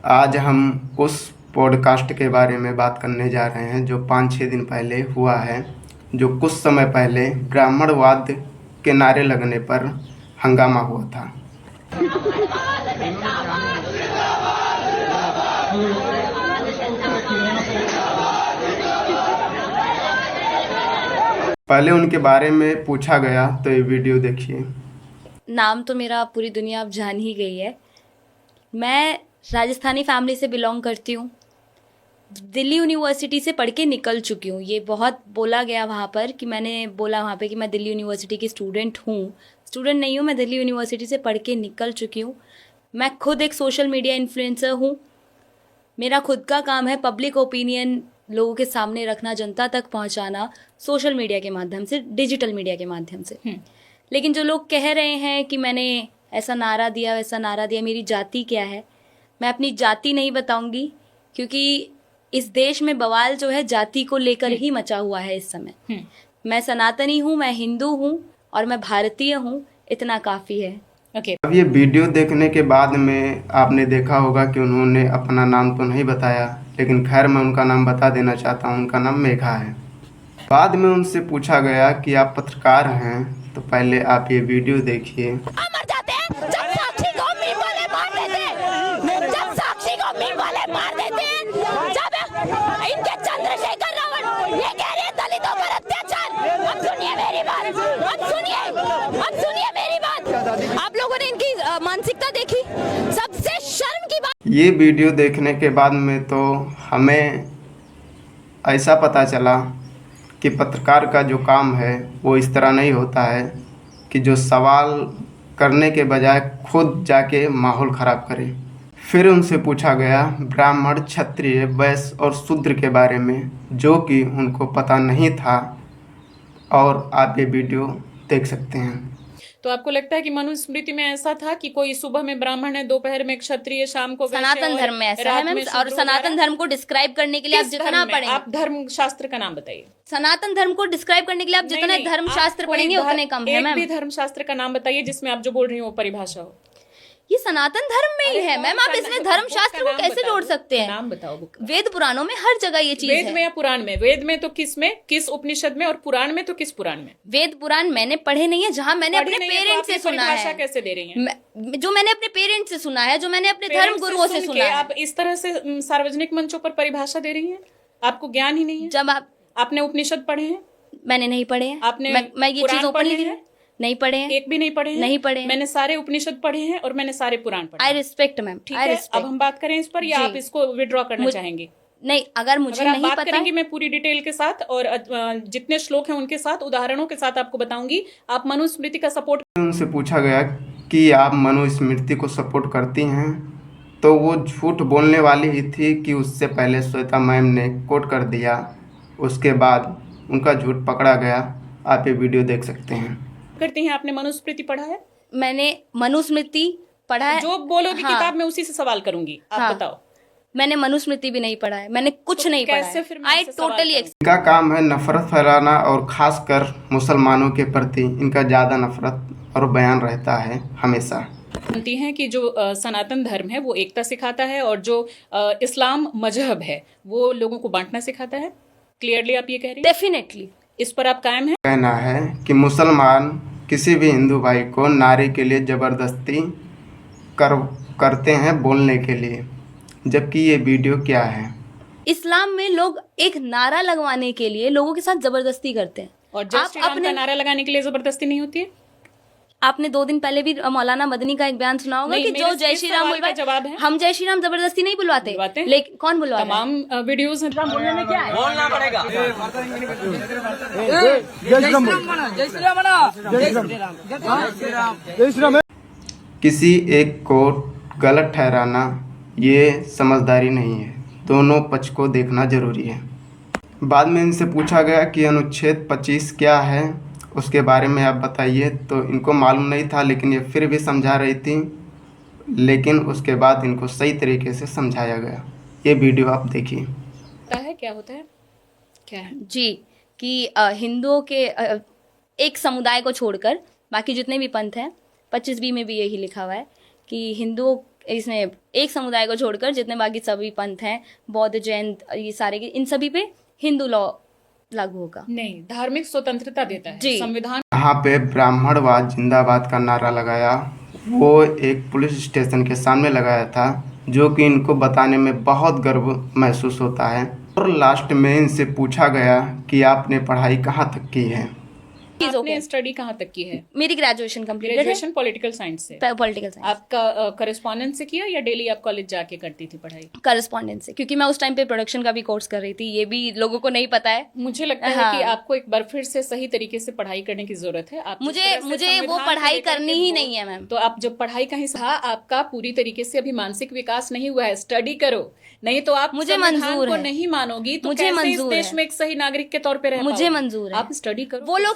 आज हम उस पॉडकास्ट के बारे में बात करने जा रहे हैं जो 5-6 दिन पहले हुआ है, जो कुछ समय पहले ब्राह्मणवाद के नारे लगने पर हंगामा हुआ था। पहले उनके बारे में पूछा गया तो ये वीडियो देखिए। नाम तो मेरा पूरी दुनिया अब जान ही गई है। मैं राजस्थानी फैमिली से बिलोंग करती हूँ। दिल्ली यूनिवर्सिटी से पढ़ के निकल चुकी हूँ। ये बहुत बोला गया वहाँ पर कि मैंने बोला वहाँ पे कि मैं दिल्ली यूनिवर्सिटी की स्टूडेंट हूँ। स्टूडेंट नहीं हूँ, मैं दिल्ली यूनिवर्सिटी से पढ़ के निकल चुकी हूँ। मैं खुद एक सोशल मीडिया इन्फ्लुएंसर हूँ। मेरा खुद का काम है पब्लिक ओपिनियन लोगों के सामने रखना, जनता तक पहुँचाना, सोशल मीडिया के माध्यम से, डिजिटल मीडिया के माध्यम से। लेकिन जो लोग कह रहे हैं कि मैंने ऐसा नारा दिया, वैसा नारा दिया, मेरी जाति क्या है, मैं अपनी जाति नहीं बताऊंगी, क्योंकि इस देश में बवाल जो है जाति को लेकर ही मचा हुआ है इस समय। मैं सनातनी हूँ, मैं हिंदू हूँ और मैं भारतीय हूँ, इतना काफ़ी है। अब ये वीडियो देखने के बाद में आपने देखा होगा कि उन्होंने अपना नाम तो नहीं बताया, लेकिन खैर मैं उनका नाम बता देना चाहता हूँ। उनका नाम मेघा है। बाद में उनसे पूछा गया कि आप पत्रकार हैं, तो पहले आप ये वीडियो देखिए। आप लोगों ने इनकी मानसिकता देखी, सबसे शर्म की बात। ये वीडियो देखने के बाद में तो हमें ऐसा पता चला कि पत्रकार का जो काम है वो इस तरह नहीं होता है कि जो सवाल करने के बजाय खुद जाके माहौल ख़राब करे। फिर उनसे पूछा गया ब्राह्मण, क्षत्रिय, वैश्य और शूद्र के बारे में, जो कि उनको पता नहीं था, और आप ये वीडियो देख सकते हैं। तो आपको लगता है कि मनुस्मृति में ऐसा था कि कोई सुबह में ब्राह्मण है, दोपहर में क्षत्रिय, शाम को वैश्य, सनातन धर्म में ऐसा है मैम। और सनातन धर्म को डिस्क्राइब करने के लिए आप जितना पढ़ेंगे, आप धर्म शास्त्र का नाम बताइए। सनातन धर्म को डिस्क्राइब करने के लिए आप जितना धर्म शास्त्र पढ़ेंगे उतने कम है मैम। एक भी धर्म शास्त्र का नाम बताइए जिसमें आप जो बोल रही हो वो परिभाषा हो। ये सनातन धर्म में ही है मैम। आप इसमें धर्म शास्त्र को कैसे जोड़ सकते हैं? नाम बताओ। वेद पुराणों में हर जगह ये चीज है। वेद में या पुराण में? वेद में तो किस में, किस उपनिषद में, और पुराण में तो किस पुराण में? वेद पुराण मैंने पढ़े नहीं है, जहाँ मैंने अपने पेरेंट्स से सुना है। कैसे दे रही हैं? जो मैंने अपने पेरेंट्स से सुना है, जो मैंने अपने धर्म गुरुओं से सुना है। आप इस तरह से सार्वजनिक मंचों पर परिभाषा दे रही हैं? आपको ज्ञान ही नहीं है। जब आपने उपनिषद पढ़े हैं? मैंने नहीं पढ़े हैं। आपने मैं ये चीज ओपनली है नहीं पढ़े हैं। एक भी नहीं पढ़े हैं? नहीं पढ़े हैं। मैंने सारे उपनिषद पढ़े हैं और मैंने सारे पुराण पढ़े। आई रिस्पेक्ट मैम, ठीक है। अब हम बात करें इस पर, या आप इसको विड्रॉ करना चाहेंगे? नहीं, अगर मुझे नहीं बात पता करेंगे, मैं पूरी डिटेल के साथ और जितने श्लोक हैं उनके साथ, उदाहरणों के साथ आपको बताऊंगी। आप मनुस्मृति का सपोर्ट। उनसे पूछा गया कि आप मनुस्मृति को सपोर्ट करती हैं, तो वो झूठ बोलने वाली ही थी कि उससे पहले श्वेता मैम ने कोट कर दिया। उसके बाद उनका झूठ पकड़ा गया। आप ये वीडियो देख सकते हैं। करती हैं, आपने मनुस्मृति पढ़ा है? मैंने मनुस्मृति पढ़ा है। जो बोलोगी किताब में उसी से सवाल करूंगी। आप बताओ। मैंने मनुस्मृति भी नहीं पढ़ा है, मैंने कुछ नहीं पढ़ा है। I totally. इनका काम है नफरत फैलाना, और खासकर मुसलमानों के प्रति इनका ज़्यादा नफरत और बयान रहता है हमेशा। जानती हैं कि जो सनातन धर्म है वो एकता सिखाता है, और जो इस्लाम मजहब है वो लोगों को बांटना सिखाता है। क्लियरली आप ये कह रही हैं? डेफिनेटली। इस पर आप कायम हैं? कहना है कि मुसलमान किसी भी हिंदू भाई को नारे के लिए ज़बरदस्ती करते हैं बोलने के लिए, जबकि ये वीडियो क्या है? इस्लाम में लोग एक नारा लगवाने के लिए लोगों के साथ जबरदस्ती करते हैं। और जय श्री राम का नारा लगाने के लिए जबरदस्ती नहीं होती है? आपने 2 दिन पहले भी मौलाना मदनी का एक बयान सुना होगा कि जो जय श्री राम बुलवाए, जवाब है हम जय श्री राम जबरदस्ती नहीं बुलवाते। लेकिन कौन बुलवाता है? तमाम वीडियोस बोलने में क्या है? बोलना पड़ेगा। किसी एक को गलत ठहराना ये समझदारी नहीं है। दोनों पक्ष को देखना जरूरी है। बाद में इनसे पूछा गया कि अनुच्छेद 25 क्या है, उसके बारे में आप बताइए। तो इनको मालूम नहीं था, लेकिन ये फिर भी समझा रही थी। लेकिन उसके बाद इनको सही तरीके से समझाया गया। ये वीडियो आप देखिए। क्या होता है क्या है जी, कि हिंदुओं के एक समुदाय को छोड़कर बाकी जितने भी पंथ हैं, 25B में भी यही लिखा हुआ है कि इसमें एक समुदाय को छोड़कर जितने बाकी सभी पंथ हैं, बौद्ध, जैन, ये सारे इन सभी पे हिंदू लॉ लागू होगा। नहीं, धार्मिक स्वतंत्रता देता है जी। संविधान। यहाँ पे ब्राह्मणवाद जिंदाबाद का नारा लगाया, वो एक पुलिस स्टेशन के सामने लगाया था, जो कि इनको बताने में बहुत गर्व महसूस होता है। और लास्ट में इनसे पूछा गया कि आपने पढ़ाई कहाँ तक की है। आपने स्टडी कहाँ तक की है? मेरी ग्रेजुएशन कंप्लीट है, ग्रेजुएशन पॉलिटिकल साइंस से। Political science. आपका करेस्पॉन्डेंस से किया या डेली आप कॉलेज जाके करती थी पढ़ाई? करस्पॉन्डेंस से, क्योंकि मैं उस टाइम पे प्रोडक्शन का भी कोर्स कर रही थी, ये भी लोगों को नहीं पता है। मुझे लगता है हाँ। कि आपको एक बार फिर से सही तरीके से पढ़ाई करने की जरूरत है। आप जिस मुझे तरह से मुझे वो संविधान को पढ़ाई लेकर करनी के ही वो- नहीं है मैम। तो आप जब पढ़ाई का हिस्सा, आपका पूरी तरीके से अभी मानसिक विकास नहीं हुआ है, स्टडी करो, नहीं तो आप मुझे संविधान मंजूर को है। नहीं मानोगी तो मुझे कैसे इस मंजूर देश है। में एक सही नागरिक के तौर पे रह मुझे पाओगे? मंजूर है। आप स्टडी करो। वो लोग